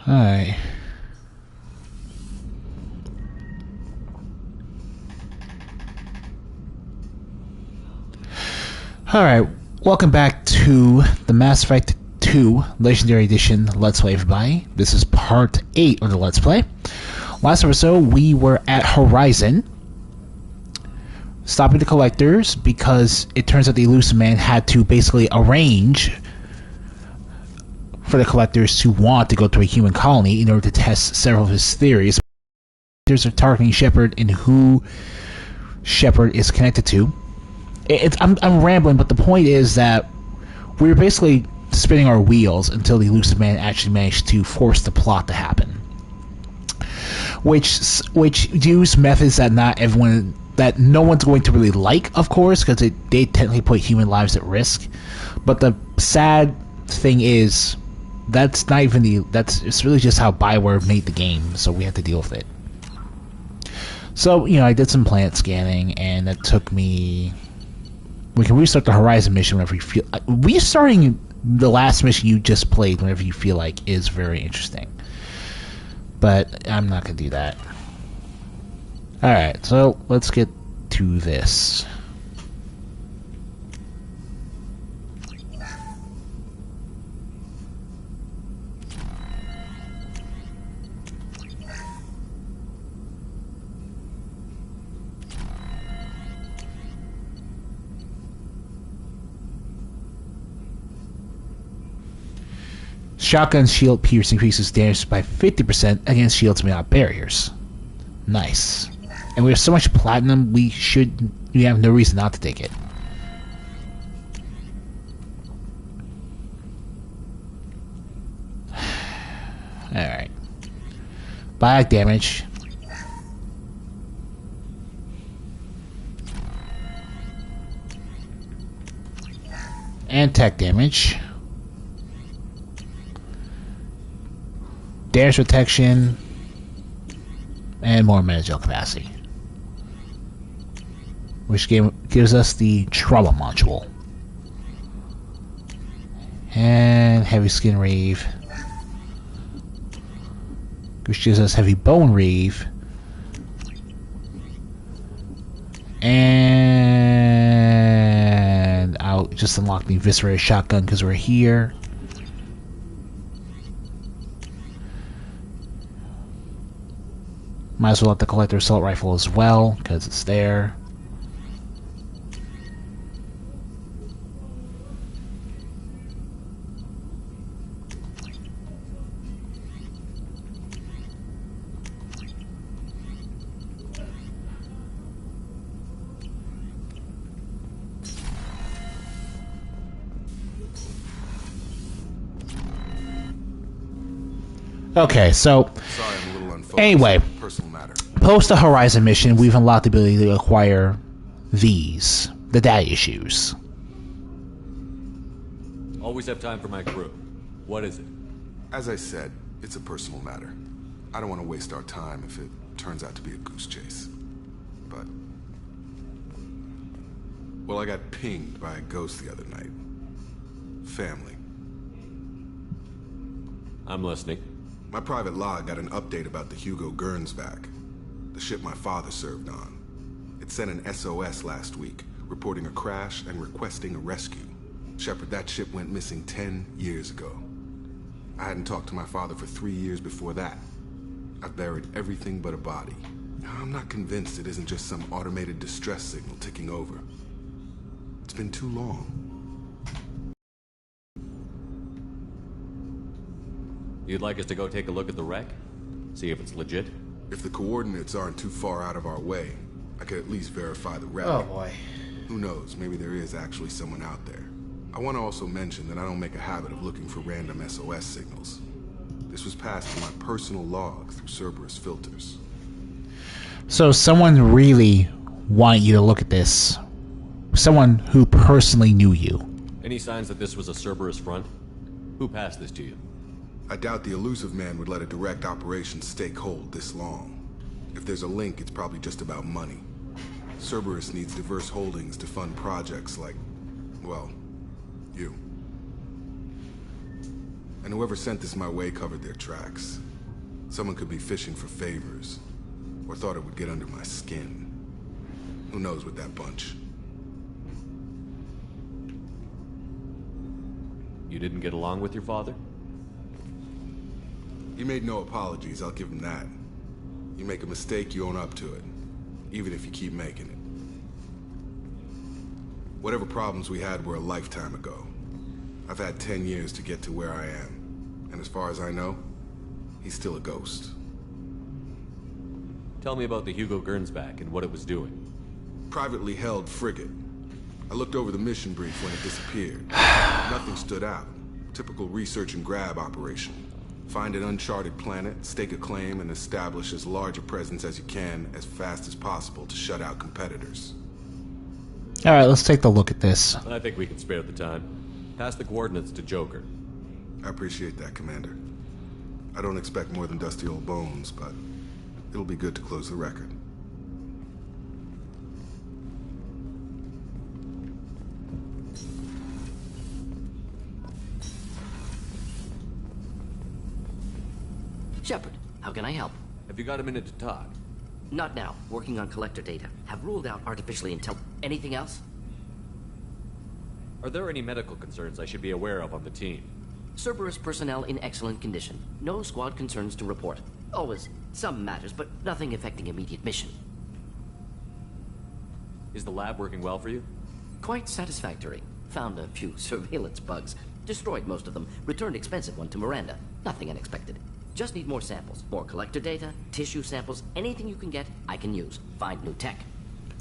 Hi. Alright, welcome back to the Mass Effect 2 Legendary Edition Let's Play, everybody. This is part 8 of the Let's Play. Last episode, we were at Horizon, stopping the collectors because it turns out the Elusive Man had to basically arrange for the collectors to want to go to a human colony in order to test several of his theories. There's a targeting Shepard and who Shepard is connected to. I'm rambling, but the point is that we were basically spinning our wheels until the Elusive Man actually managed to force the plot to happen, which use methods that no one's going to really like, of course, because they technically put human lives at risk. But the sad thing is it's really just how Bioware made the game, so we had to deal with it. So, I did some planet scanning, and it took me... We can restart the Horizon mission whenever you feel... Restarting the last mission you just played whenever you feel like is very interesting. But I'm not going to do that. Alright, so let's get to this. Shotgun shield pierce increases damage by 50% against shields made out of barriers. Nice. And we have so much platinum, we have no reason not to take it. Alright. Biotic damage. And tech damage. Damage protection, and more managerial capacity, which gives us the Trauma module, and Heavy Skin Reeve, which gives us Heavy Bone Reeve, and I'll just unlock the Viscera Shotgun because we're here. Might as well let the Collector Assault Rifle as well, because it's there. Okay, so anyway, post the Horizon mission, we've unlocked the ability to acquire these, the data issues. Always have time for my crew. What is it? As I said, it's a personal matter. I don't want to waste our time if it turns out to be a goose chase. But... well, I got pinged by a ghost the other night. Family. I'm listening. My private log got an update about the Hugo Gernsback, the ship my father served on. It sent an SOS last week, reporting a crash and requesting a rescue. Shepard, that ship went missing 10 years ago. I hadn't talked to my father for 3 years before that. I've buried everything but a body. I'm not convinced it isn't just some automated distress signal ticking over. It's been too long. You'd like us to go take a look at the wreck? See if it's legit? If the coordinates aren't too far out of our way, I could at least verify the wreck. Oh boy. Who knows, maybe there is actually someone out there. I want to also mention that I don't make a habit of looking for random SOS signals. This was passed to my personal log through Cerberus filters. So someone really wanted you to look at this. Someone who personally knew you. Any signs that this was a Cerberus front? Who passed this to you? I doubt the Elusive Man would let a direct operations stake hold this long. If there's a link, it's probably just about money. Cerberus needs diverse holdings to fund projects like, well, you. And whoever sent this my way covered their tracks. Someone could be fishing for favors, or thought it would get under my skin. Who knows with that bunch? You didn't get along with your father? He made no apologies, I'll give him that. You make a mistake, you own up to it. Even if you keep making it. Whatever problems we had were a lifetime ago. I've had 10 years to get to where I am. And as far as I know, he's still a ghost. Tell me about the Hugo Gernsback and what it was doing. Privately held frigate. I looked over the mission brief when it disappeared. Nothing stood out. Typical research and grab operation. Find an uncharted planet, stake a claim, and establish as large a presence as you can as fast as possible to shut out competitors. Alright, let's take a look at this. I think we can spare the time. Pass the coordinates to Joker. I appreciate that, Commander. I don't expect more than dusty old bones, but it'll be good to close the record. Shepard, how can I help? Have you got a minute to talk? Not now. Working on collector data. Have ruled out artificially intelligent. Anything else? Are there any medical concerns I should be aware of on the team? Cerberus personnel in excellent condition. No squad concerns to report. Always some matters, but nothing affecting immediate mission. Is the lab working well for you? Quite satisfactory. Found a few surveillance bugs. Destroyed most of them. Returned expensive one to Miranda. Nothing unexpected. Just need more samples. More collector data, tissue samples, anything you can get, I can use. Find new tech.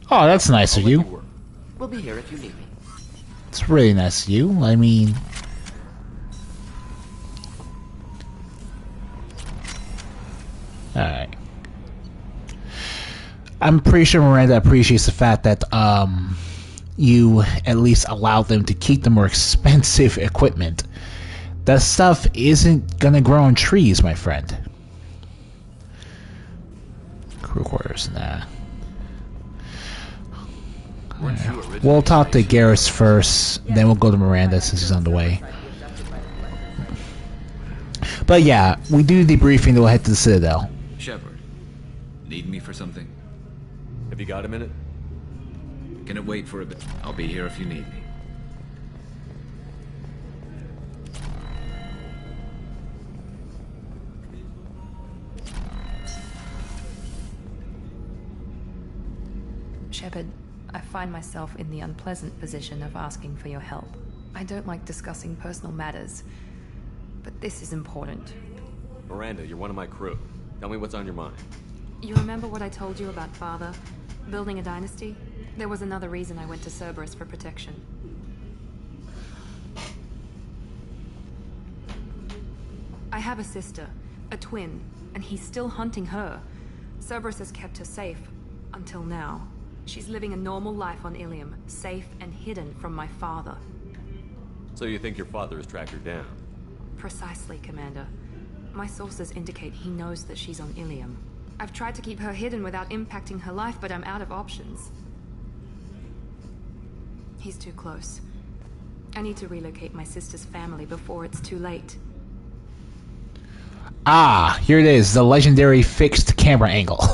Oh, that's nice of you. Work. We'll be here if you need me. It's really nice of you. I mean... Alright. I'm pretty sure Miranda appreciates the fact that, you at least allowed them to keep the more expensive equipment. That stuff isn't gonna grow on trees, my friend. Crew quarters, nah. We'll talk to Garrus first, then we'll go to Miranda since he's on the way. But yeah, we do debriefing, then we'll head to the Citadel. Shepard, need me for something? Have you got a minute? Can it wait for a bit? I'll be here if you need me. Shepard, I find myself in the unpleasant position of asking for your help. I don't like discussing personal matters, but this is important. Miranda, you're one of my crew. Tell me what's on your mind. You remember what I told you about Father? Building a dynasty? There was another reason I went to Cerberus for protection. I have a sister, a twin, and he's still hunting her. Cerberus has kept her safe, until now. She's living a normal life on Ilium, safe and hidden from my father. So you think your father has tracked her down? Precisely, Commander. My sources indicate he knows that she's on Ilium. I've tried to keep her hidden without impacting her life, but I'm out of options. He's too close. I need to relocate my sister's family before it's too late. Ah, here it is, the legendary fixed camera angle.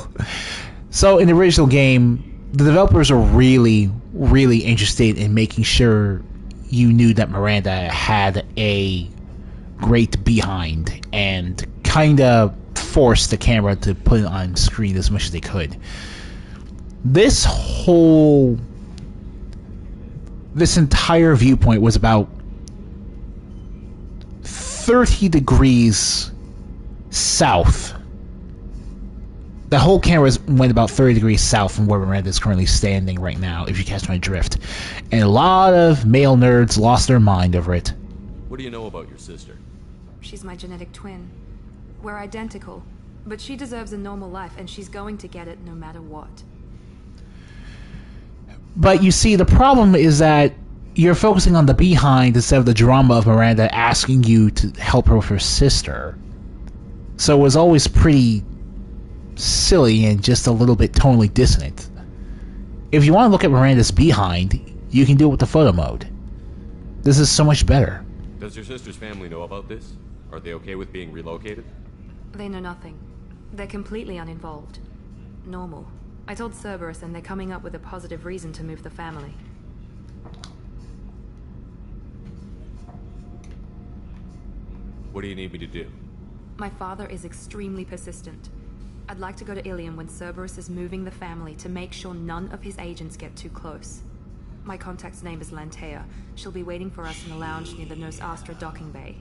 So in the original game, the developers are really, really interested in making sure you knew that Miranda had a great behind and kind of forced the camera to put it on screen as much as they could. This entire viewpoint was about 30 degrees south. The whole camera went about 30 degrees south from where Miranda is currently standing right now, if you catch my drift. And a lot of male nerds lost their mind over it. What do you know about your sister? She's my genetic twin. We're identical, but she deserves a normal life, and she's going to get it no matter what. But you see, the problem is that you're focusing on the behind instead of the drama of Miranda asking you to help her with her sister. So it was always pretty silly and just a little bit tonally dissonant. If you want to look at Miranda's behind, you can do it with the photo mode. This is so much better. Does your sister's family know about this? Are they okay with being relocated? They know nothing. They're completely uninvolved. Normal. I told Cerberus and they're coming up with a positive reason to move the family. What do you need me to do? My father is extremely persistent. I'd like to go to Ilium when Cerberus is moving the family to make sure none of his agents get too close. My contact's name is Lantea. She'll be waiting for us in a lounge near the Nos Astra docking bay.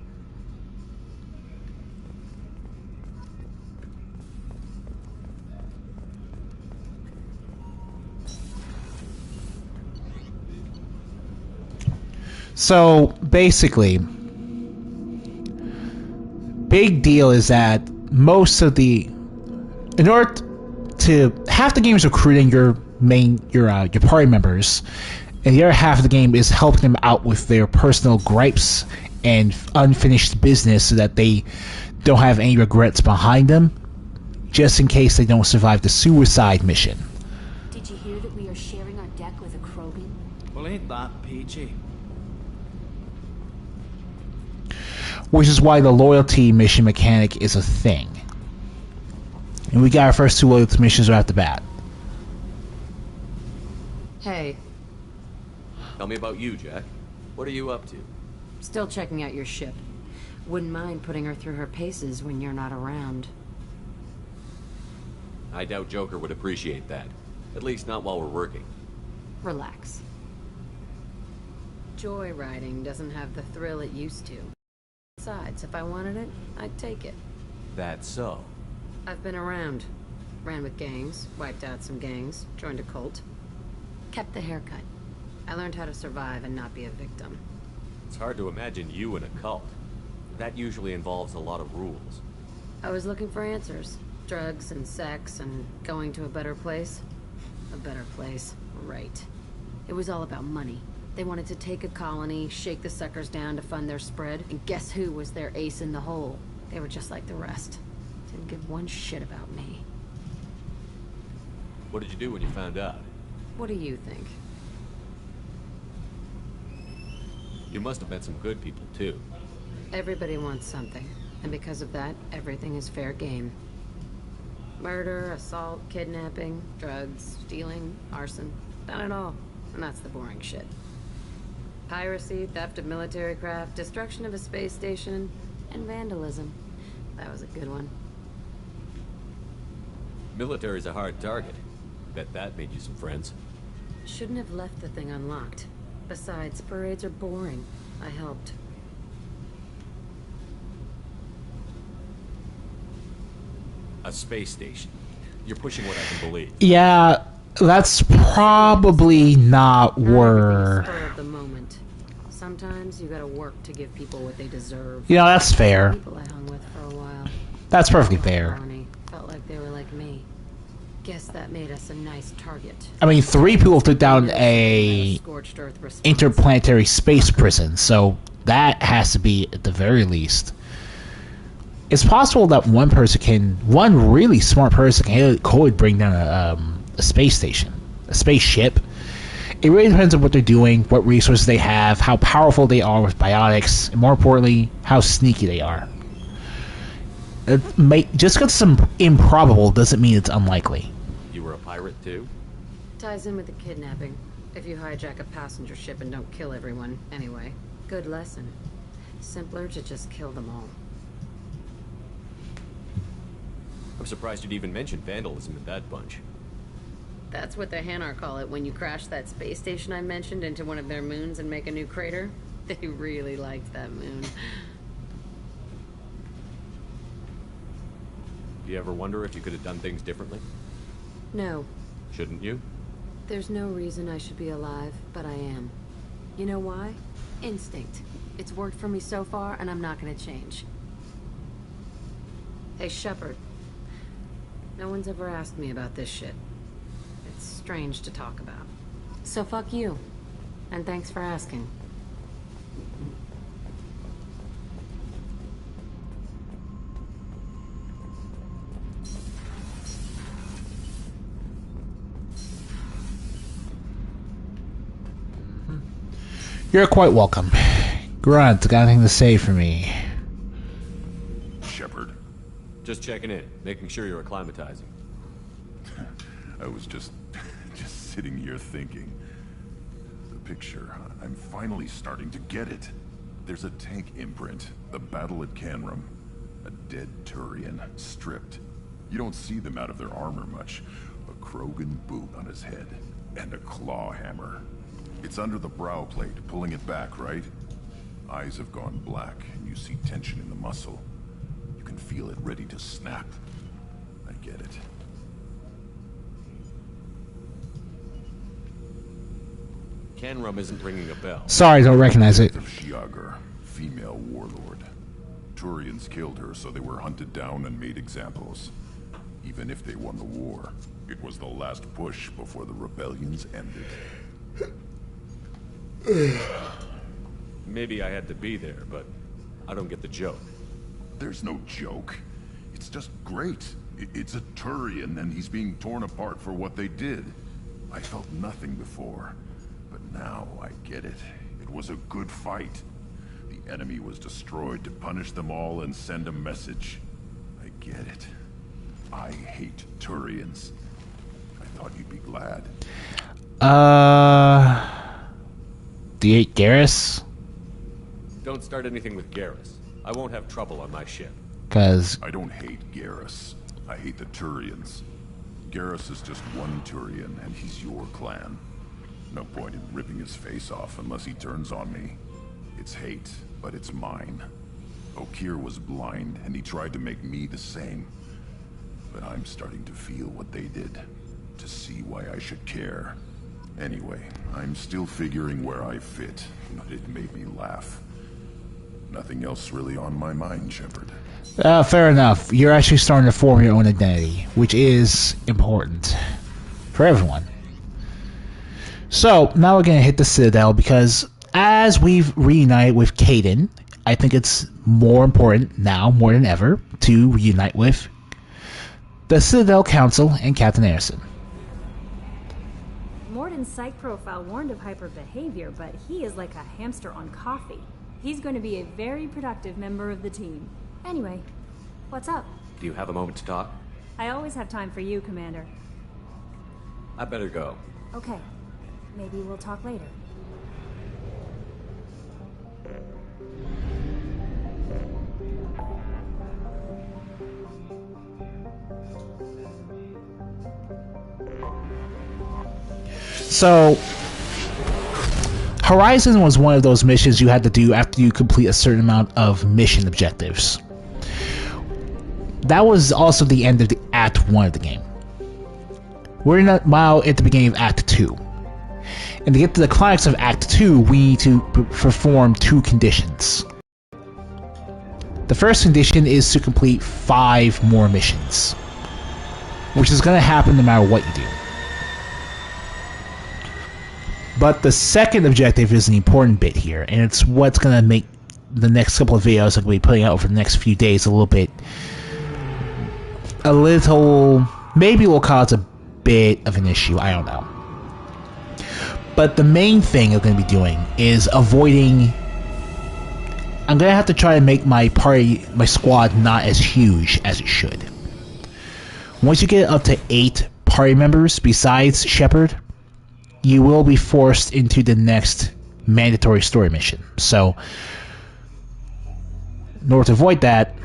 So basically, big deal is that most of the, in order to half the game is recruiting your party members, and the other half of the game is helping them out with their personal gripes and unfinished business so that they don't have any regrets behind them, just in case they don't survive the suicide mission. Did you hear that we are sharing our deck with a Krogan? Well, ain't that peachy? Which is why the loyalty mission mechanic is a thing. And we got our first 2 loyalty missions right off the bat. Hey, Tell me about you, Jack. What are you up to? still checking out your ship. Wouldn't mind putting her through her paces when you're not around. I doubt Joker would appreciate that. At least not while we're working. Relax. Joyriding doesn't have the thrill it used to. Besides, if I wanted it, I'd take it. That's so. I've been around. Ran with gangs, wiped out some gangs, joined a cult. Kept the haircut. I learned how to survive and not be a victim. It's hard to imagine you in a cult. That usually involves a lot of rules. I was looking for answers. Drugs and sex and going to a better place. A better place, right. It was all about money. They wanted to take a colony, shake the suckers down to fund their spread, and guess who was their ace in the hole? They were just like the rest. Didn't give one shit about me. What did you do when you found out? What do you think? You must have met some good people, too. Everybody wants something, and because of that, everything is fair game. Murder, assault, kidnapping, drugs, stealing, arson. Done it all. And that's the boring shit. Piracy, theft of military craft, destruction of a space station, and vandalism. That was a good one. Military's a hard target. Bet that made you some friends. Shouldn't have left the thing unlocked. Besides, parades are boring. I helped. A space station. You're pushing what I can believe. Yeah, that's probably not where... Spur of the moment. Sometimes you gotta work to give people what they deserve. You know, that's fair. People I hung with for a while. That's perfectly fair. Colony. Felt like they were like me. Guess that made us a nice target. I mean, 3 people took down a Scorched earth response. interplanetary space prison, so that has to be at the very least. It's possible that one really smart person could bring down a space station, a spaceship. It really depends on what they're doing, what resources they have, how powerful they are with biotics, and more importantly, how sneaky they are. Just because it's improbable doesn't mean it's unlikely. You were a pirate, too? Ties in with the kidnapping. If you hijack a passenger ship and don't kill everyone, anyway. Good lesson. Simpler to just kill them all. I'm surprised you'd even mention vandalism in that bunch. That's what the Hanar call it when you crash that space station I mentioned into one of their moons and make a new crater. They really liked that moon. Do you ever wonder if you could have done things differently? No. Shouldn't you? There's no reason I should be alive, but I am. You know why? Instinct. It's worked for me so far, and I'm not gonna change. Hey, Shepard. No one's ever asked me about this shit. It's strange to talk about. So fuck you. And thanks for asking. You're quite welcome. Grunt, got anything to say for me? Shepard? Just checking in, making sure you're acclimatizing. I was just sitting here thinking. The picture, I'm finally starting to get it. There's a tank imprint, the battle at Canrum. A dead Turian, stripped. You don't see them out of their armor much. A Krogan boot on his head, and a claw hammer. It's under the brow plate, pulling it back, right? Eyes have gone black, and you see tension in the muscle. You can feel it ready to snap. I get it. Canrum isn't ringing a bell. Sorry, don't recognize it. Of Shiagar, female warlord. Turians killed her, so they were hunted down and made examples. Even if they won the war, it was the last push before the rebellions ended. Maybe I had to be there, but I don't get the joke. There's no joke. It's just great. It's a Turian, and he's being torn apart for what they did. I felt nothing before, but now I get it. It was a good fight. The enemy was destroyed to punish them all and send a message. I get it. I hate Turians. I thought you'd be glad. Do you hate Garrus? Don't start anything with Garrus. I won't have trouble on my ship. Because I don't hate Garrus. I hate the Turians. Garrus is just one Turian, and he's your clan. No point in ripping his face off unless he turns on me. It's hate, but it's mine. Okeer was blind, and he tried to make me the same. But I'm starting to feel what they did, to see why I should care. Anyway, I'm still figuring where I fit, but it made me laugh. Nothing else really on my mind, Shepard. fair enough. You're actually starting to form your own identity, which is important for everyone. So, now we're going to hit the Citadel, because as we've reunited with Kaidan, I think it's more important now, more than ever, to reunite with the Citadel Council and Captain Anderson. Morden's psych profile warned of hyper behavior, but he is like a hamster on coffee. He's going to be a very productive member of the team. Anyway, what's up? Do you have a moment to talk? I always have time for you, Commander. I better go. Okay. Maybe we'll talk later. So, Horizon was one of those missions you had to do after you complete a certain amount of mission objectives. That was also the end of the Act 1 of the game. We're now at the beginning of Act 2. And to get to the climax of Act 2, we need to perform two conditions. The first condition is to complete 5 more missions, which is going to happen no matter what you do. But the second objective is an important bit here, and it's what's going to make the next couple of videos I'm going to be putting out over the next few days maybe will cause a bit of an issue, I don't know. But the main thing I'm going to be doing is avoiding... I'm going to have to try to make my squad not as huge as it should. Once you get up to 8 party members besides Shepard, you will be forced into the next mandatory story mission. So, in order to avoid that,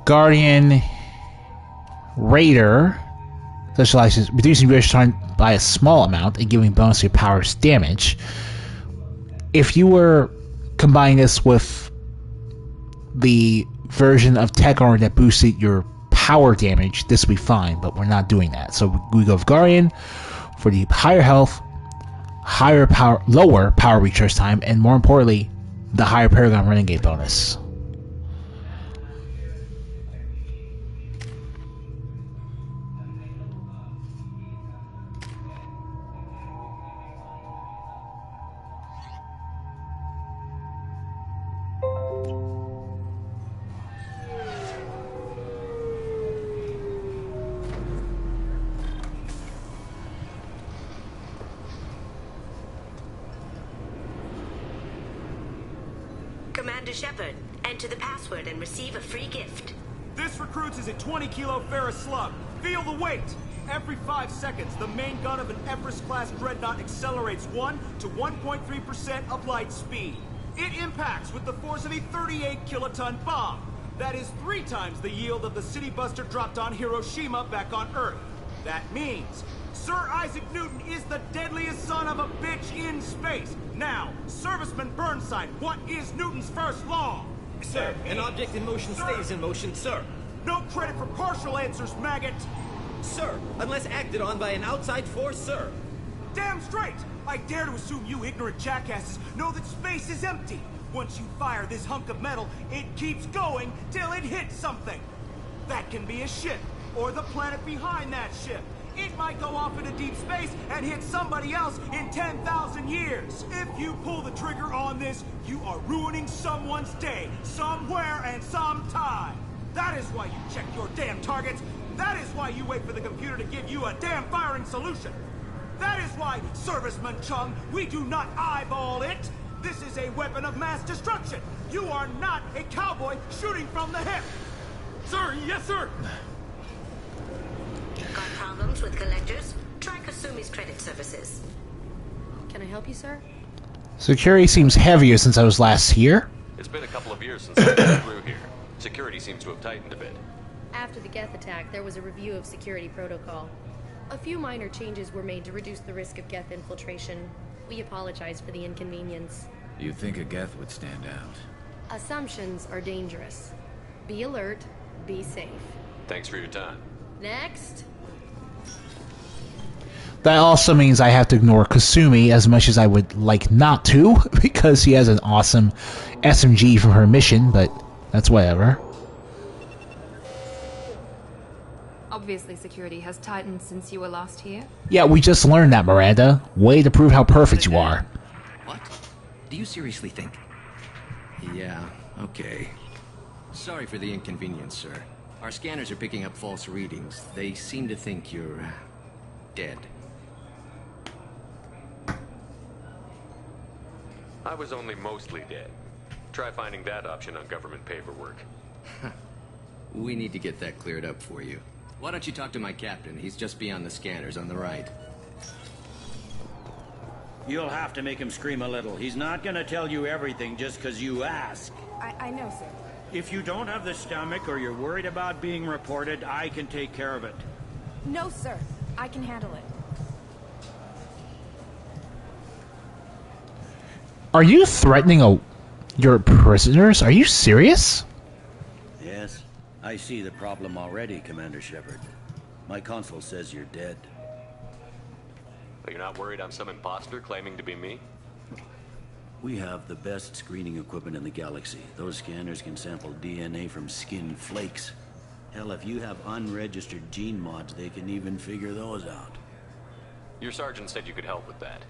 Guardian Raider specializes reducing your time by a small amount and giving bonus to your power's damage. If you were combining this with the version of Tech Armor that boosted your power damage, this would be fine, but we're not doing that. So we go with Guardian for the higher health, lower power recharge time, and more importantly, the higher Paragon Renegade bonus. Commander Shepard. Enter the password and receive a free gift. This recruits is a 20 kilo ferrous slug. Feel the weight! Every 5 seconds, the main gun of an Everest-class dreadnought accelerates 1 to 1.3% of light speed. It impacts with the force of a 38 kiloton bomb. That is 3 times the yield of the city buster dropped on Hiroshima back on Earth. That means Sir Isaac Newton is the deadliest son of a bitch in space. Now, Serviceman Burnside, what is Newton's first law? Sir, an object in motion stays in motion, sir. No credit for partial answers, maggot! Sir, unless acted on by an outside force, sir. Damn straight! I dare to assume you ignorant jackasses know that space is empty. Once you fire this hunk of metal, it keeps going till it hits something. That can be a ship, or the planet behind that ship. It might go off into deep space and hit somebody else in 10,000 years. If you pull the trigger on this, you are ruining someone's day, somewhere and sometime. That is why you check your damn targets. That is why you wait for the computer to give you a damn firing solution. That is why, Serviceman Chung, we do not eyeball it. This is a weapon of mass destruction. You are not a cowboy shooting from the hip. Sir, yes, sir. Got problems with collectors? Try Kasumi's credit services. Can I help you, sir? Security seems heavier since I was last here. It's been a couple of years since I got through here. Security seems to have tightened a bit. After the Geth attack, there was a review of security protocol. A few minor changes were made to reduce the risk of Geth infiltration. We apologize for the inconvenience. You'd think a Geth would stand out. Assumptions are dangerous. Be alert, be safe. Thanks for your time. Next. That also means I have to ignore Kasumi as much as I would like not to, because he has an awesome SMG from her mission, but that's whatever. Obviously, security has tightened since you were last here. Yeah, we just learned that, Miranda. Way to prove how perfect you are. What? Do you seriously think? Yeah, okay. Sorry for the inconvenience, sir. Our scanners are picking up false readings. They seem to think you're dead. I was only mostly dead. Try finding that option on government paperwork. We need to get that cleared up for you. Why don't you talk to my captain? He's just beyond the scanners on the right. You'll have to make him scream a little. He's not gonna tell you everything just because you ask. I know, sir. If you don't have the stomach or you're worried about being reported, I can take care of it. No, sir. I can handle it. Are you threatening your prisoners? Are you serious? Yes. I see the problem already, Commander Shepard. My console says you're dead. But you're not worried I'm some imposter claiming to be me? We have the best screening equipment in the galaxy. Those scanners can sample DNA from skin flakes. Hell, if you have unregistered gene mods, they can even figure those out. Your sergeant said you could help with that.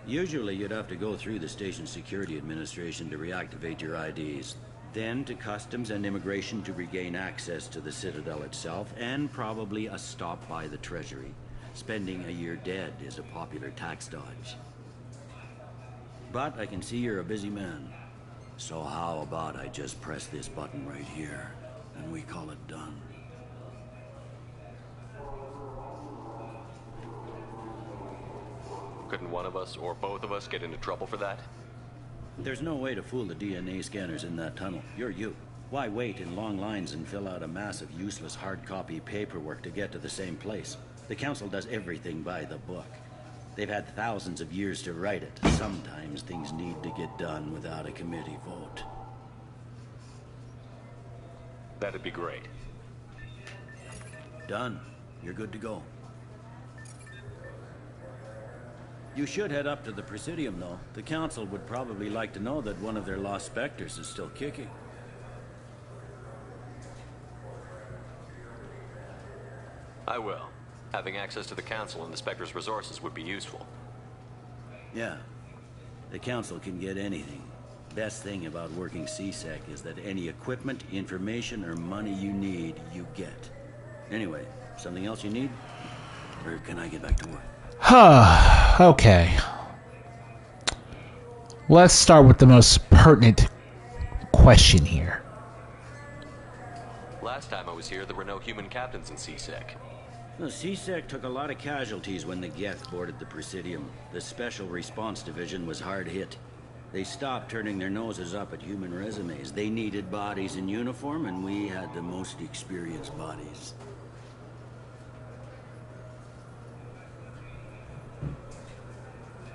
Usually you'd have to go through the station security administration to reactivate your IDs. Then to customs and immigration to regain access to the Citadel itself, and probably a stop by the Treasury. Spending a year dead is a popular tax dodge. But I can see you're a busy man. So how about I just press this button right here, and we call it done. Couldn't one of us, or both of us, get into trouble for that? There's no way to fool the DNA scanners in that tunnel. You're you. Why wait in long lines and fill out a mass of useless hard copy paperwork to get to the same place? The Council does everything by the book. They've had thousands of years to write it. Sometimes things need to get done without a committee vote. That'd be great. Done. You're good to go. You should head up to the Presidium, though. The Council would probably like to know that one of their lost Spectres is still kicking. I will. Having access to the Council and the Spectres' resources would be useful. Yeah. The Council can get anything. Best thing about working CSEC is that any equipment, information, or money you need, you get. Anyway, something else you need? Or can I get back to work? Okay. Let's start with the most pertinent question here. Last time I was here, there were no human captains in CSEC. The CSEC took a lot of casualties when the Geth boarded the Presidium. The Special Response Division was hard hit. They stopped turning their noses up at human resumes. They needed bodies in uniform, and we had the most experienced bodies.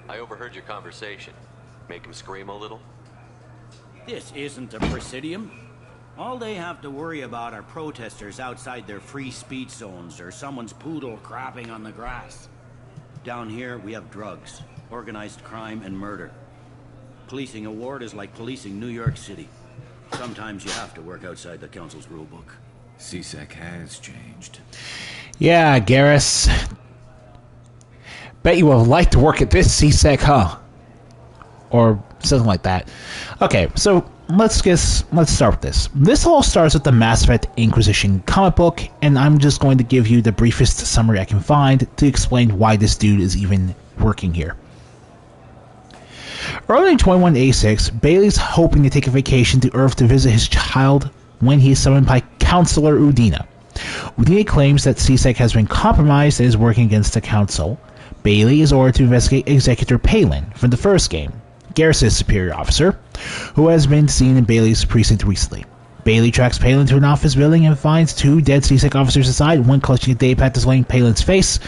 I overheard your conversation. Make him scream a little? This isn't a Presidium. All they have to worry about are protesters outside their free speech zones or someone's poodle crapping on the grass. Down here, we have drugs, organized crime, and murder. Policing a ward is like policing New York City. Sometimes you have to work outside the Council's rulebook. CSEC has changed. Yeah, Garrus. Bet you would have liked to work at this CSEC, huh? Or something like that. Okay, so let's start with this. This all starts with the Mass Effect Inquisition comic book, and I'm just going to give you the briefest summary I can find to explain why this dude is even working here. Early in 2186, Bailey's hoping to take a vacation to Earth to visit his child when he is summoned by Counselor Udina. Udina claims that CSEC has been compromised and is working against the Council. Bailey is ordered to investigate Executor Palin from the first game, Garrus' superior officer, who has been seen in Bailey's precinct recently. Bailey tracks Palin to an office building and finds two dead CSEC officers inside, one clutching a datapad displaying Palin's face.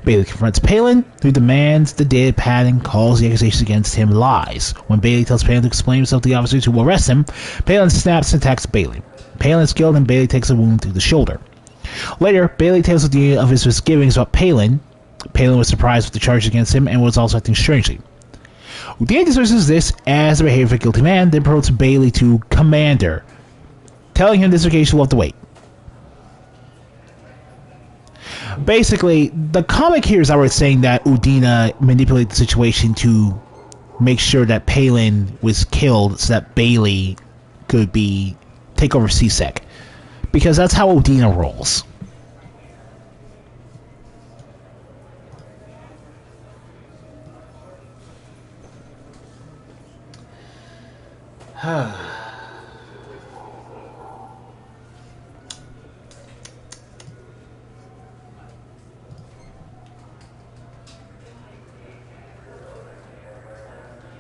Bailey confronts Palin, who demands the datapad and calls the accusations against him lies. When Bailey tells Palin to explain himself to the officers who will arrest him, Palin snaps and attacks Bailey. Palin is killed and Bailey takes a wound to the shoulder. Later, Bailey tells Udina of his misgivings about Palin. Palin was surprised with the charges against him and was also acting strangely. Udina dismisses this as the behavior of a guilty man, then promotes Bailey to Commander, telling him this occasion will have to wait. Basically, the comic here is outright saying that Udina manipulated the situation to make sure that Palin was killed so that Bailey could take over CSEC. Because that's how Udina rolls.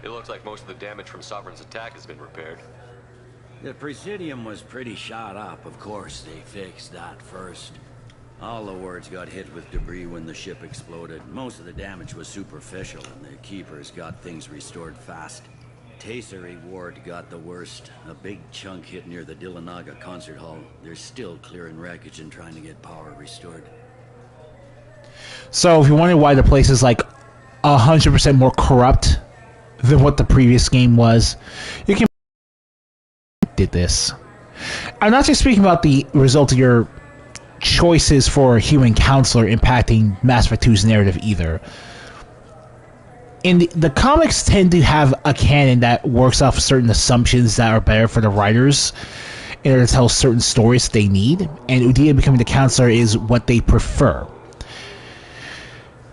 It looks like most of the damage from Sovereign's attack has been repaired. The Presidium was pretty shot up, of course. They fixed that first. All the wards got hit with debris when the ship exploded. Most of the damage was superficial, and the Keepers got things restored fast. Tasery Ward got the worst. A big chunk hit near the Dillanaga concert hall. They're still clearing wreckage and trying to get power restored. So if you wonder why the place is like 100% more corrupt than what the previous game was, you can did this. I'm not just speaking about the result of your choices for human counselor impacting Mass Effect 2's narrative either. In the comics tend to have a canon that works off certain assumptions that are better for the writers in order to tell certain stories they need, and Udina becoming the counselor is what they prefer.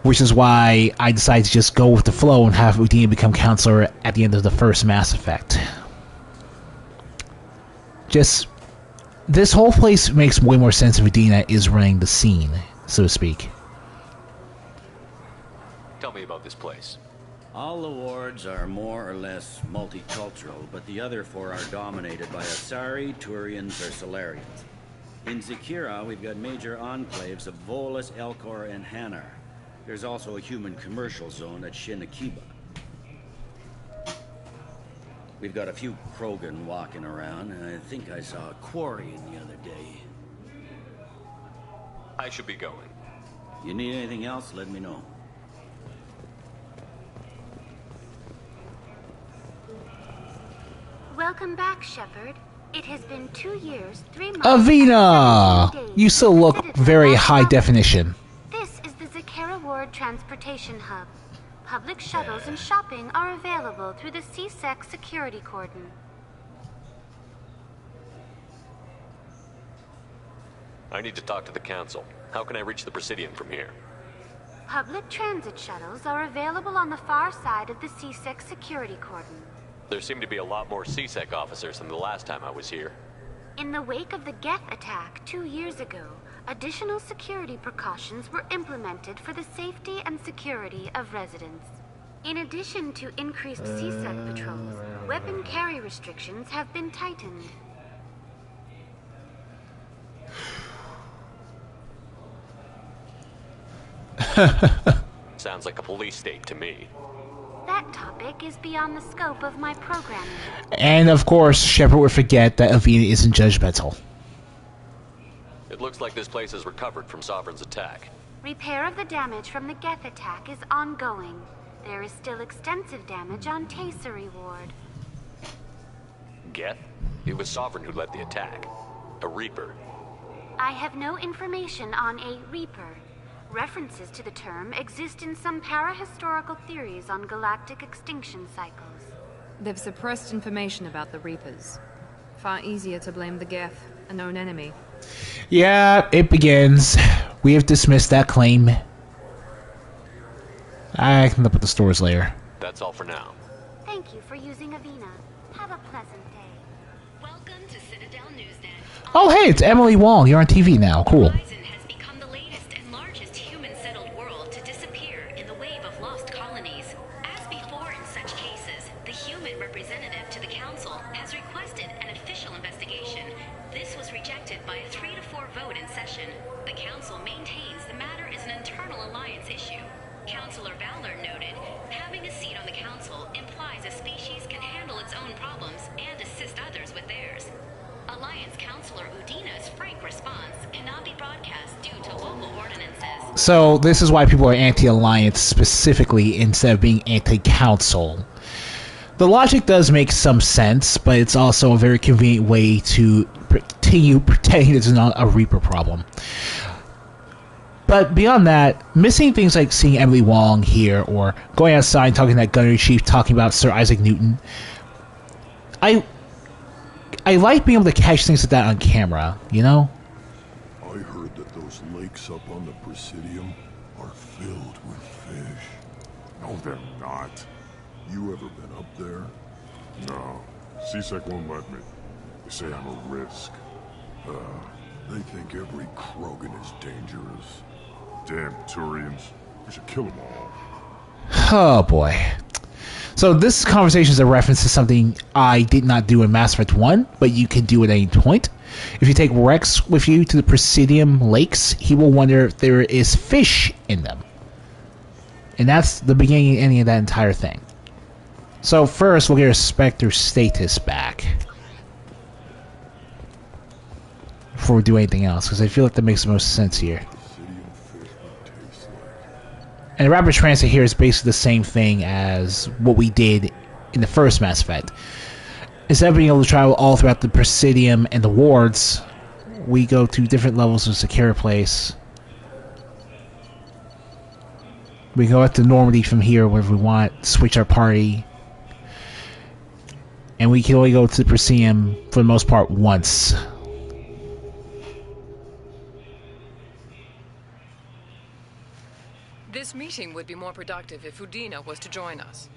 Which is why I decided to just go with the flow and have Udina become counselor at the end of the first Mass Effect. Just, this whole place makes way more sense if Udina is running the scene, so to speak. Tell me about this place. All the wards are more or less multicultural, but the other four are dominated by Asari, Turians, or Solarians. In Zakira, we've got major enclaves of Volus, Elcor, and Hanar. There's also a human commercial zone at Shinakiba. We've got a few Krogan walking around, and I think I saw a quarry in the other day. I should be going. You need anything else, let me know. Welcome back, Shepard. It has been 2 years, 3 months... Avina! You still look very high definition. This is the Zakera Ward Transportation Hub. Public shuttles and shopping are available through the CSEC security cordon. I need to talk to the Council. How can I reach the Presidium from here? Public transit shuttles are available on the far side of the CSEC security cordon. There seem to be a lot more CSEC officers than the last time I was here. In the wake of the Geth attack 2 years ago, additional security precautions were implemented for the safety and security of residents. In addition to increased CSEC patrols, weapon carry restrictions have been tightened. Sounds like a police state to me. That topic is beyond the scope of my programming. And of course, Shepard would forget that Avina isn't judgmental. It looks like this place has recovered from Sovereign's attack. Repair of the damage from the Geth attack is ongoing. There is still extensive damage on Tasery Ward. Geth? It was Sovereign who led the attack. A Reaper. I have no information on a Reaper. References to the term exist in some parahistorical theories on galactic extinction cycles. They've suppressed information about the Reapers. Far easier to blame the Geth, a known enemy. Yeah, it begins. We have dismissed that claim. I can look at the stores later. That's all for now. Thank you for using Avina. Have a pleasant day. Welcome to Citadel Newsnet. Oh, hey, it's Emily Wong. You're on TV now. Cool. Horizon has become the latest and largest human-settled world to disappear in the wave of lost colonies. As before in such cases, the human representative to the Council has requested an official investigation. This was rejected by a 3 to 4 vote in session. The Council maintains the matter is an internal alliance issue. Councilor Valor noted, having a seat on the Council implies a species can handle its own problems and assist others with theirs. Alliance Councilor Udina's frank response cannot be broadcast due to local ordinances. So this is why people are anti-alliance specifically instead of being anti-council. The logic does make some sense, but it's also a very convenient way to continue pretending there's not a Reaper problem. But beyond that, missing things like seeing Emily Wong here, or going outside and talking to that gunnery chief talking about Sir Isaac Newton, I like being able to catch things like that on camera, you know? I heard that those lakes up on the Presidium are filled with fish. No, they're not. You ever been up there? No. CSEC won't let me. They say I'm a risk. They think every Krogan is dangerous. Damn Turians. We should kill them all. Oh boy. So this conversation is a reference to something I did not do in Mass Effect 1, but you can do at any point. If you take Rex with you to the Presidium Lakes, he will wonder if there is fish in them. And that's the beginning and ending of that entire thing. So first, we'll get our Spectre status back before we do anything else, because I feel like that makes the most sense here. And Rapid Transit here is basically the same thing as what we did in the first Mass Effect. Instead of being able to travel all throughout the Presidium and the wards, we go to different levels of secure place. We go up to Normandy from here whenever we want, switch our party. And we can only go to the Presidium, for the most part, once. This meeting would be more productive if Udina was to join us.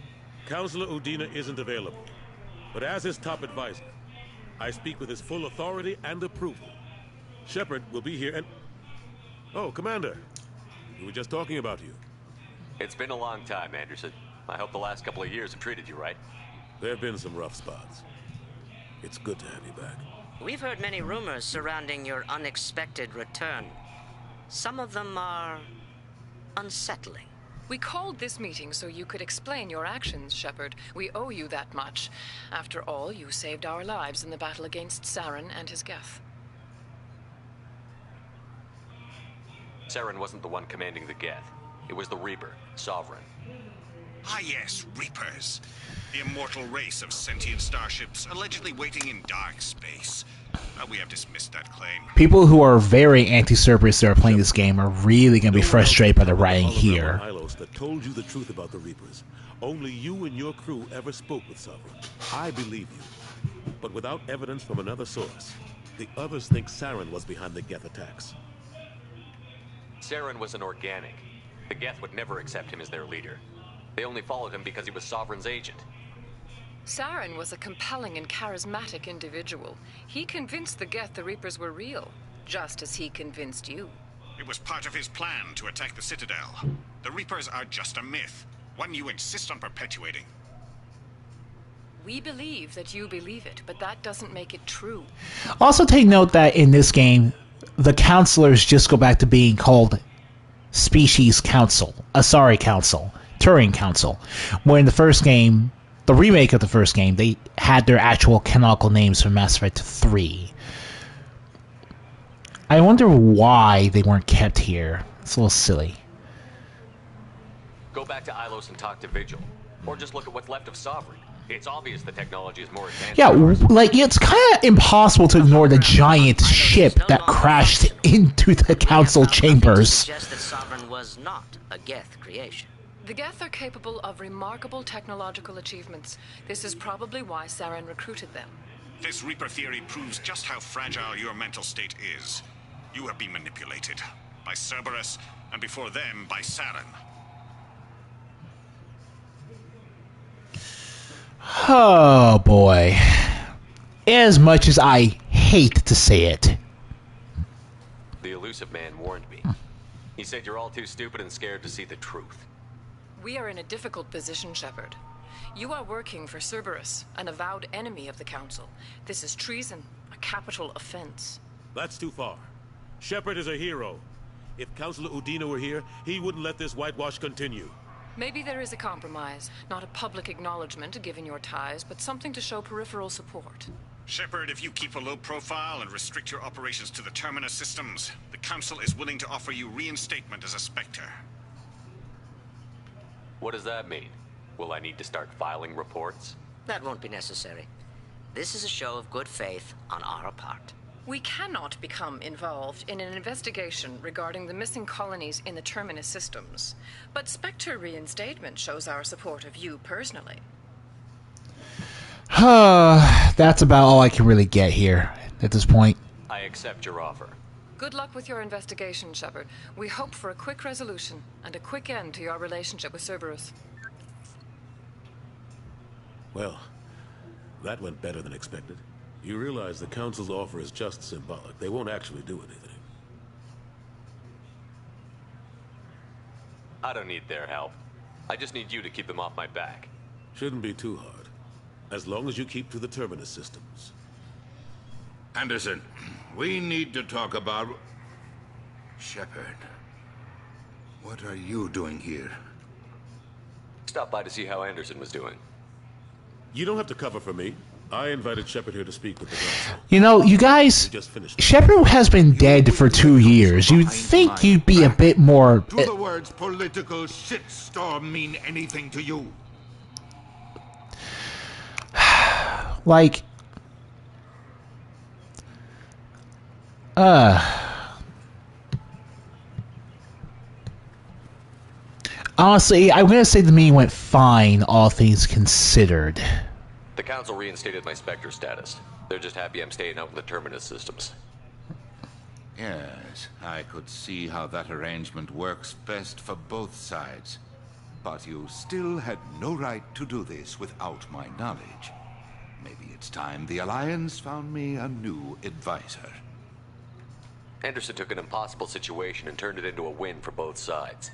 Councilor Udina isn't available, but as his top advisor, I speak with his full authority and approval. Shepard will be here and... Oh, Commander. We were just talking about you. It's been a long time, Anderson. I hope the last couple of years have treated you right. There have been some rough spots. It's good to have you back. We've heard many rumors surrounding your unexpected return. Some of them are unsettling. We called this meeting so you could explain your actions, Shepard. We owe you that much. After all, you saved our lives in the battle against Saren and his Geth. Saren wasn't the one commanding the Geth. It was the Reaper, Sovereign. Ah yes, Reapers. The immortal race of sentient starships allegedly waiting in dark space. We have dismissed that claim. People who are very anti-Cerberus that are playing this game are really going to be frustrated by the writing here. That told you the truth about the Reapers. Only you and your crew ever spoke with Sovereign. I believe you. But without evidence from another source, the others think Saren was behind the Geth attacks. Saren was an organic. The Geth would never accept him as their leader. They only followed him because he was Sovereign's agent. Saren was a compelling and charismatic individual. He convinced the Geth the Reapers were real, just as he convinced you. It was part of his plan to attack the Citadel. The Reapers are just a myth, one you insist on perpetuating. We believe that you believe it, but that doesn't make it true. Also take note that in this game, the counselors just go back to being called Species Council, Asari Council, Turing Council. Where in the first game, the remake of the first game, they had their actual canonical names from Mass Effect 3. I wonder why they weren't kept here. It's a little silly. Go back to Ilos and talk to Vigil. Or just look at what's left of Sovereign. It's obvious the technology is more advanced. Yeah, like, it's kind of impossible to ignore the giant ship that crashed into the council chambers. Suggest that Sovereign was not a Geth creation. The Geth are capable of remarkable technological achievements. This is probably why Saren recruited them. This Reaper theory proves just how fragile your mental state is. You have been manipulated by Cerberus, and before them, by Saren. Oh boy. As much as I hate to say it. The elusive man warned me. He said you're all too stupid and scared to see the truth. We are in a difficult position, Shepard. You are working for Cerberus, an avowed enemy of the Council. This is treason, a capital offense. That's too far. Shepard is a hero. If Councilor Udina were here, he wouldn't let this whitewash continue. Maybe there is a compromise. Not a public acknowledgement given your ties, but something to show peripheral support. Shepard, if you keep a low profile and restrict your operations to the Terminus systems, the Council is willing to offer you reinstatement as a Spectre. What does that mean? Will I need to start filing reports? That won't be necessary. This is a show of good faith on our part. We cannot become involved in an investigation regarding the missing colonies in the Terminus systems, but Spectre reinstatement shows our support of you personally. That's about all I can really get here at this point. I accept your offer. Good luck with your investigation, Shepard. We hope for a quick resolution and a quick end to your relationship with Cerberus. Well, that went better than expected. You realize the Council's offer is just symbolic. They won't actually do anything. I don't need their help. I just need you to keep them off my back. Shouldn't be too hard. As long as you keep to the Terminus systems. Anderson, we need to talk about... Shepard. What are you doing here? Stop by to see how Anderson was doing. You don't have to cover for me. I invited Shepard here to speak with the Council. You know, you guys, Shepard has been dead for 2 years. You'd think you'd be a bit more... Do the words political shitstorm mean anything to you? Like... Honestly, I'm gonna say the meeting went fine, all things considered. The Council reinstated my Spectre status. They're just happy I'm staying out in the Terminus systems. Yes, I could see how that arrangement works best for both sides. But you still had no right to do this without my knowledge. Maybe it's time the Alliance found me a new advisor. Anderson took an impossible situation and turned it into a win for both sides.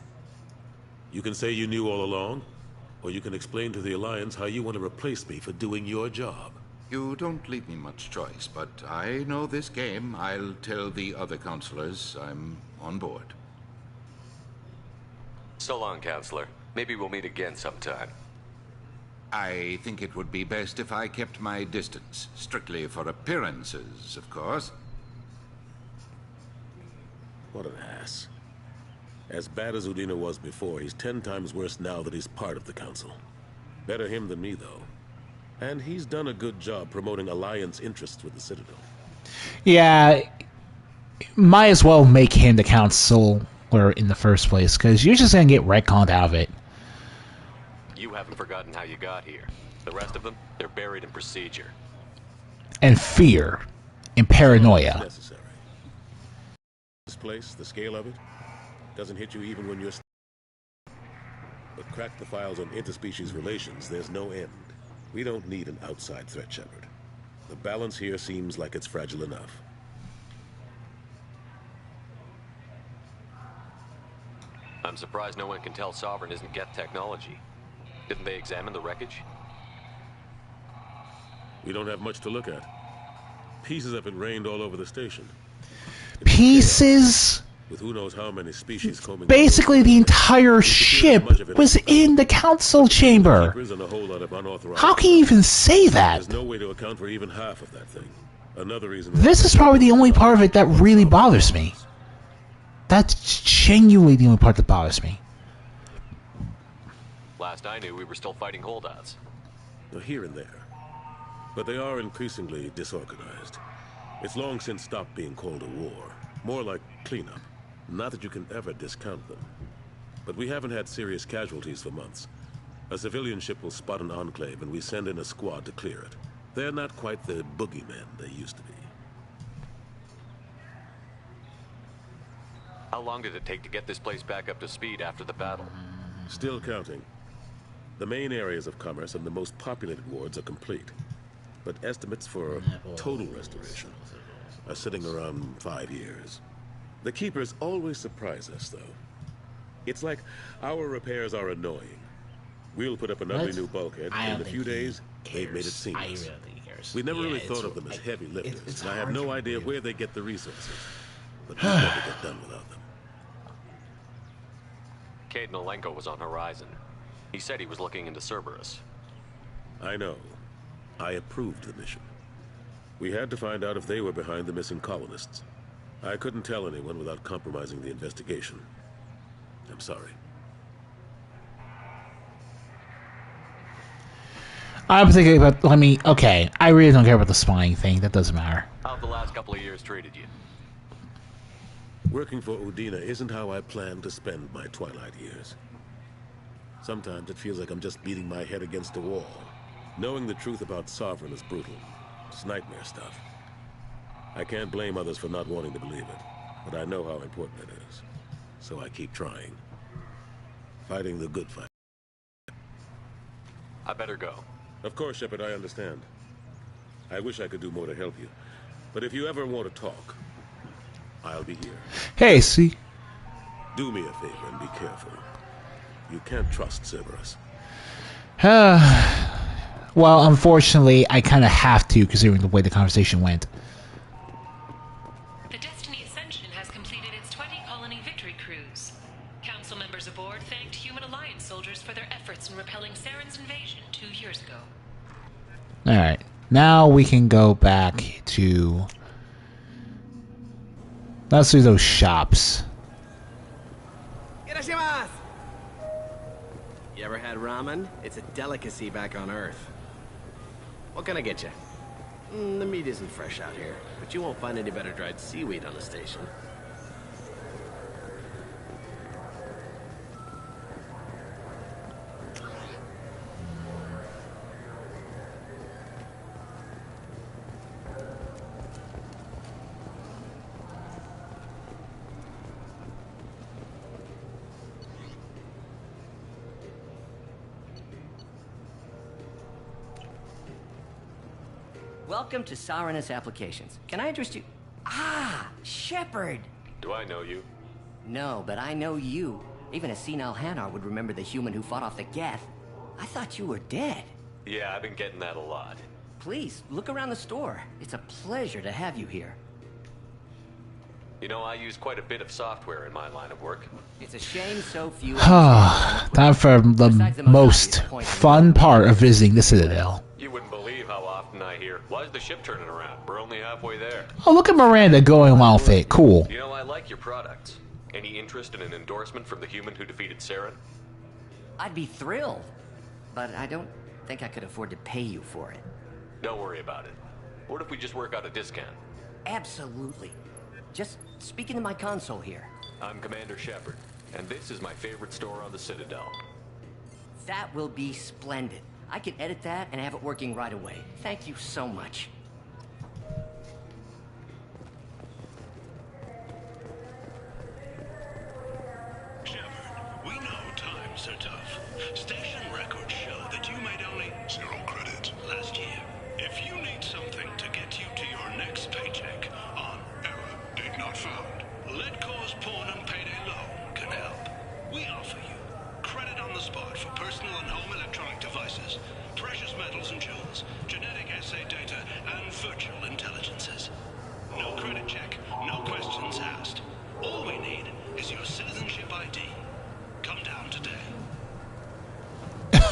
You can say you knew all along, or you can explain to the Alliance how you want to replace me for doing your job. You don't leave me much choice, but I know this game. I'll tell the other counselors I'm on board. So long, Counselor. Maybe we'll meet again sometime. I think it would be best if I kept my distance. Strictly for appearances, of course. What an ass. As bad as Udina was before, he's 10 times worse now that he's part of the Council. Better him than me, though. And he's done a good job promoting Alliance interests with the Citadel. Yeah, might as well make him the Counselor in the first place, because you're just gonna get retconned out of it. You haven't forgotten how you got here. The rest of them, they're buried in procedure. And fear. And paranoia. Necessary. This place, the scale of it, doesn't hit you even when you're... But crack the files on interspecies relations, there's no end. We don't need an outside threat, Shepard. The balance here seems like it's fragile enough. I'm surprised no one can tell Sovereign isn't Geth technology. Didn't they examine the wreckage? We don't have much to look at. Pieces of it rained all over the station. Pieces? With who knows how many species combing. Basically, the entire ship was in the council chamber. And a whole lot of unauthorized. How can you even say that? There's no way to account for even half of that thing. Another reason. This is probably the only part of it that really bothers me. That's genuinely the only part that bothers me. Last I knew, we were still fighting holdouts. Here and there. But they are increasingly disorganized. It's long since stopped being called a war. More like cleanup. Not that you can ever discount them. But we haven't had serious casualties for months. A civilian ship will spot an enclave and we send in a squad to clear it. They're not quite the boogeymen they used to be. How long did it take to get this place back up to speed after the battle? Still counting. The main areas of commerce and the most populated wards are complete. But estimates for total restoration are sitting around 5 years. The Keepers always surprise us, though. It's like our repairs are annoying. We'll put up an ugly new bulkhead, and in a few days, they've made it seamless. We never really thought of them as heavy lifters, and I have no idea where they get the resources. But we'll never get done without them. Cade Nolenko was on Horizon. He said he was looking into Cerberus. I know. I approved the mission. We had to find out if they were behind the missing colonists. I couldn't tell anyone without compromising the investigation. I'm sorry. I'm thinking about, okay, I really don't care about the spying thing. That doesn't matter. How have the last couple of years treated you? Working for Udina isn't how I planned to spend my twilight years. Sometimes it feels like I'm just beating my head against a wall. Knowing the truth about Sovereign is brutal. It's nightmare stuff. I can't blame others for not wanting to believe it, but I know how important it is. So I keep trying. Fighting the good fight. I better go. Of course, Shepard, I understand. I wish I could do more to help you. But if you ever want to talk, I'll be here. Hey, see? Do me a favor and be careful. You can't trust Cerberus. Well, unfortunately, I kind of have to, considering the way the conversation went. The Destiny Ascension has completed its 20-colony victory cruise. Council members aboard thanked Human Alliance soldiers for their efforts in repelling Saren's invasion 2 years ago. Alright, now we can go back to... Let's do those shops. You ever had ramen? It's a delicacy back on Earth. What can I get you? The meat isn't fresh out here, but you won't find any better dried seaweed on the station. Welcome to Sarenus Applications. Can I interest you? Ah, Shepard! Do I know you? No, but I know you. Even a senile Hanar would remember the human who fought off the Geth. I thought you were dead. Yeah, I've been getting that a lot. Please, look around the store. It's a pleasure to have you here. You know, I use quite a bit of software in my line of work. It's a shame so few... Time for the most fun part of visiting the Citadel. You wouldn't believe how often I hear, why is the ship turning around? We're only halfway there. Oh, look at Miranda going along with it. Cool. You know, I like your products. Any interest in an endorsement from the human who defeated Saren? I'd be thrilled, but I don't think I could afford to pay you for it. Don't worry about it. What if we just work out a discount? Absolutely. Just speak into my console here. I'm Commander Shepard, and this is my favorite store on the Citadel. That will be splendid. I can edit that and have it working right away. Thank you so much. Shepard, we know times are tough. Station records show that you made only 0 credits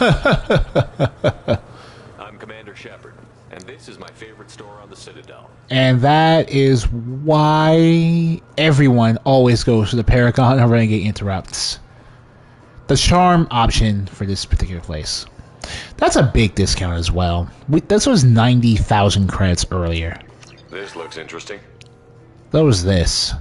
I'm Commander Shepard, and this is my favorite store on the Citadel. And that is why everyone always goes to the Paragon or Renegade Interrupts. The charm option for this particular place. That's a big discount as well. This was 90,000 credits earlier. This looks interesting. That was this.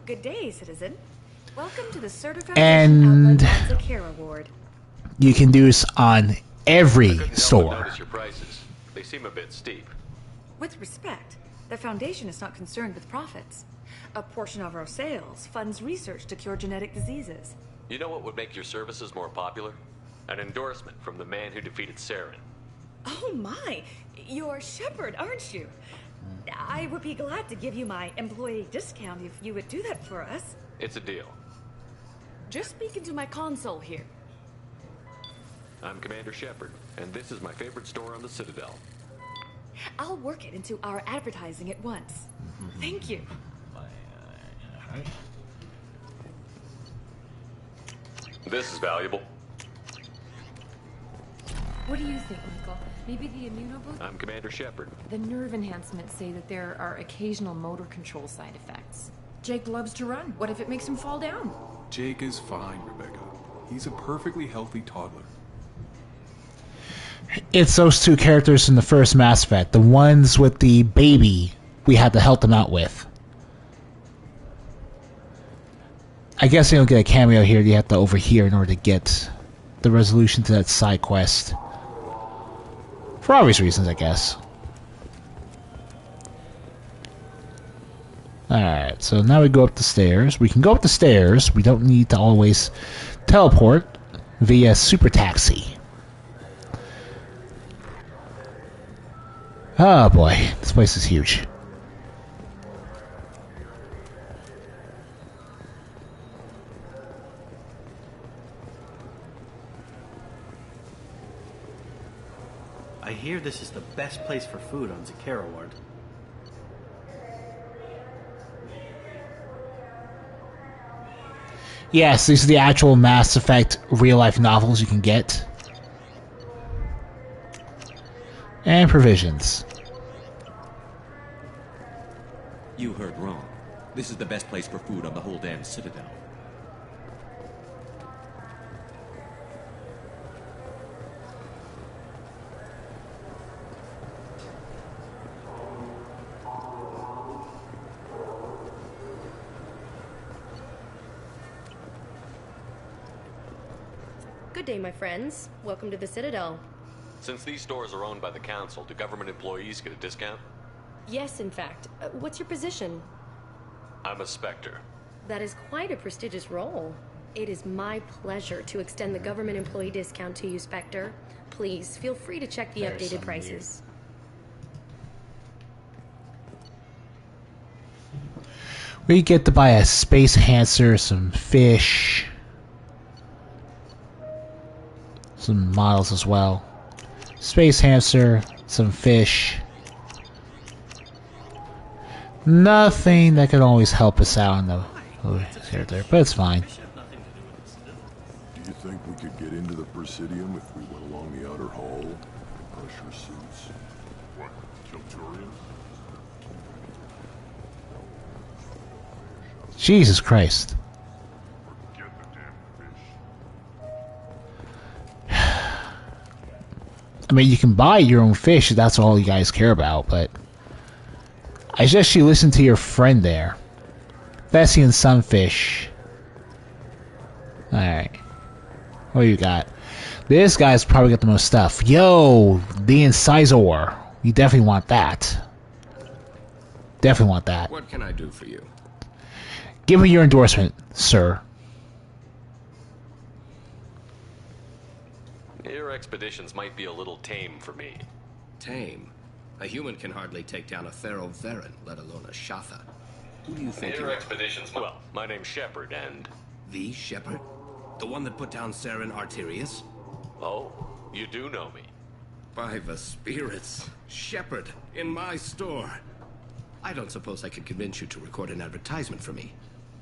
Good day, citizen. Welcome to the Certified And Outlet Care Award. you can do this on every store. Notice your prices. They seem a bit steep. With respect, the Foundation is not concerned with profits. A portion of our sales funds research to cure genetic diseases. You know what would make your services more popular? An endorsement from the man who defeated Saren. Oh my! You're Shepard, aren't you? I would be glad to give you my employee discount if you would do that for us. It's a deal. Just speaking to my console here. I'm Commander Shepard, and this is my favorite store on the Citadel. I'll work it into our advertising at once. Thank you. This is valuable. What do you think, Michael? Maybe the immunoboost? I'm Commander Shepard. The nerve enhancements say that there are occasional motor control side effects. Jake loves to run. What if it makes him fall down? Jake is fine, Rebecca. He's a perfectly healthy toddler. It's those two characters in the first Mass Effect. The ones with the baby we had to help them out with. I guess they don't get a cameo here. You have to overhear in order to get the resolution to that side quest. For obvious reasons, I guess. Alright, so now we go up the stairs. We can go up the stairs. We don't need to always teleport via super taxi. Oh boy, this place is huge. I hear this is the best place for food on Zakara Ward. Yes, these are the actual Mass Effect real-life novels you can get. And provisions. You heard wrong. This is the best place for food on the whole damn Citadel. Good day, my friends. Welcome to the Citadel. Since these stores are owned by the Council, do government employees get a discount? Yes, in fact. What's your position? I'm a Spectre. That is quite a prestigious role. It is my pleasure to extend the government employee discount to you, Spectre. Please, feel free to check the updated prices. We get to buy a space enhancer, some fish, some models as well. Space enhancer, some fish. Nothing that could always help us out in the character, but it's fine. Do you think we could get into the Presidium if we went along the outer hall? Pressure suits. What? Kilturian? Jesus Christ. I mean, you can buy your own fish if that's all you guys care about, but I suggest you listen to your friend there. Thespian Sunfish. Alright. What do you got? This guy's probably got the most stuff. Yo, the Incisor. You definitely want that. Definitely want that. What can I do for you? Give me your endorsement, sir. Your expeditions might be a little tame for me. Tame? A human can hardly take down a Thero Varen, let alone a Shatha. Who do you think Your expeditions... Well, my name's Shepard, and The Shepard? The one that put down Saren Arterius? Oh, you do know me. By the spirits. Shepard, in my store. I don't suppose I could convince you to record an advertisement for me.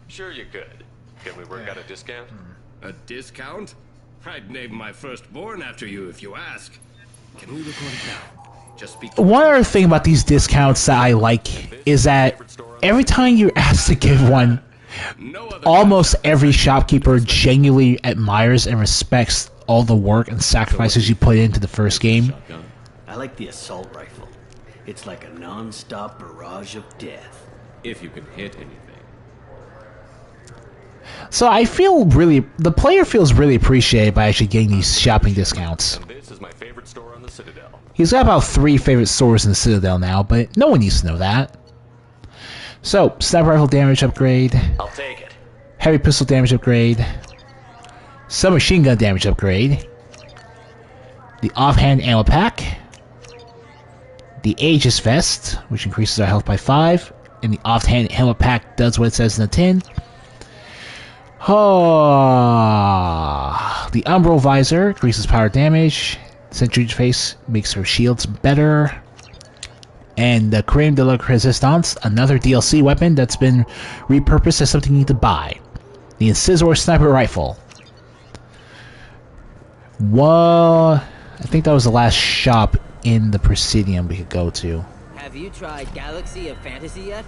Sure you could. Can we work out a discount? A discount? I'd name my firstborn after you if you ask. Can we record it now? Just speak. One other thing about these discounts that I like is that every time you're asked to give one, almost every shopkeeper genuinely admires and respects all the work and sacrifices you put into the first game. I like the assault rifle. It's like a non-stop barrage of death. If you can hit anything. So I feel the player feels really appreciated by actually getting these shopping discounts. And this is my favorite store on the Citadel. He's got about 3 favorite stores in the Citadel now, but no one needs to know that. So, sniper rifle damage upgrade. I'll take it. Heavy pistol damage upgrade. Submachine gun damage upgrade. The offhand ammo pack. The Aegis vest, which increases our health by 5. And the offhand ammo pack does what it says in the tin. Oh, the Umbral visor increases power damage. Sentry face makes her shields better. And the Creme de la Resistance, another DLC weapon that's been repurposed as something you need to buy. The Incisor sniper rifle. Well, I think that was the last shop in the Presidium we could go to. Have you tried Galaxy of Fantasy yet?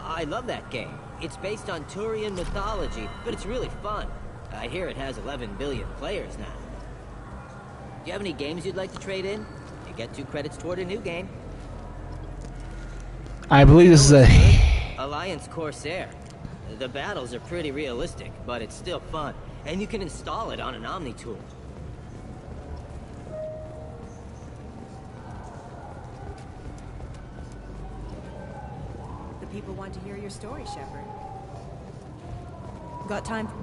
I love that game. It's based on Turian mythology, but it's really fun. I hear it has 11 billion players now. Do you have any games you'd like to trade in? You get 2 credits toward a new game. I believe this is a... Alliance Corsair. The battles are pretty realistic, but it's still fun. And you can install it on an Omni tool. The people want to hear your story, Shepard. Got time for...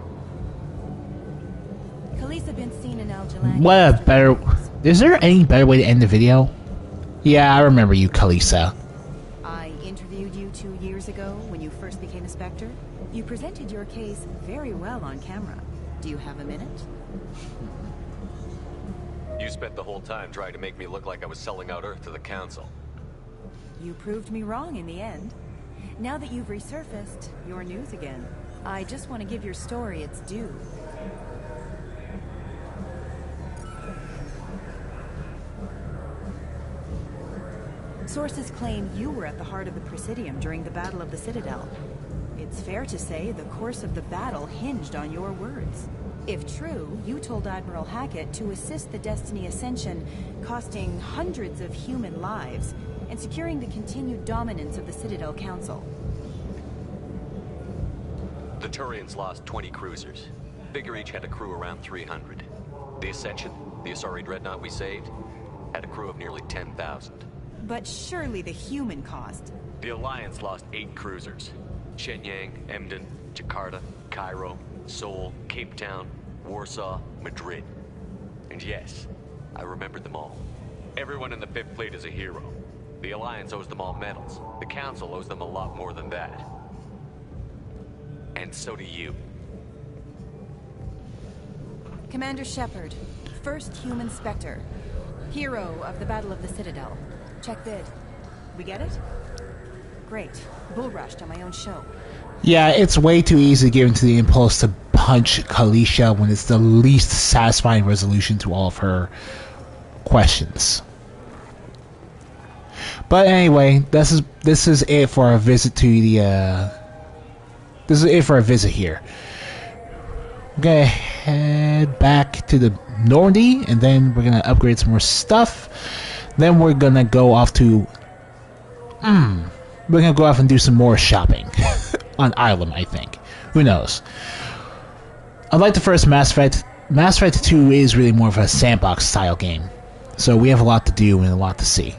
Khaleesa been seen in Al Jalan. What a better... Is there any better way to end the video? Yeah, I remember you, Khaleesa. I interviewed you 2 years ago when you first became a Spectre. You presented your case very well on camera. Do you have a minute? You spent the whole time trying to make me look like I was selling out Earth to the Council. You proved me wrong in the end. Now that you've resurfaced, you're news again. I just want to give your story its due. Sources claim you were at the heart of the Presidium during the Battle of the Citadel. It's fair to say the course of the battle hinged on your words. If true, you told Admiral Hackett to assist the Destiny Ascension, costing hundreds of human lives, and securing the continued dominance of the Citadel Council. The Turians lost 20 cruisers. Figure each had a crew around 300. The Ascension, the Asari dreadnought we saved, had a crew of nearly 10,000. But surely the human cost. The Alliance lost 8 cruisers. Shenyang, Emden, Jakarta, Cairo, Seoul, Cape Town, Warsaw, Madrid. And yes, I remembered them all. Everyone in the 5th Fleet is a hero. The Alliance owes them all medals. The Council owes them a lot more than that. And so do you. Commander Shepard, first human Spectre. Hero of the Battle of the Citadel. Check vid. We get it? Great. Bull rushed on my own show. Yeah, it's way too easy to give into the impulse to punch Khaleesa when it's the least satisfying resolution to all of her questions. But anyway, this is it for our visit to the this is it for our visit here. We're gonna head back to the Normandy, and then we're gonna upgrade some more stuff. Then we're gonna go off to we're gonna go off and do some more shopping on Island, I think. Who knows? Unlike the first Mass Effect, Mass Effect 2 is really more of a sandbox style game. So we have a lot to do and a lot to see.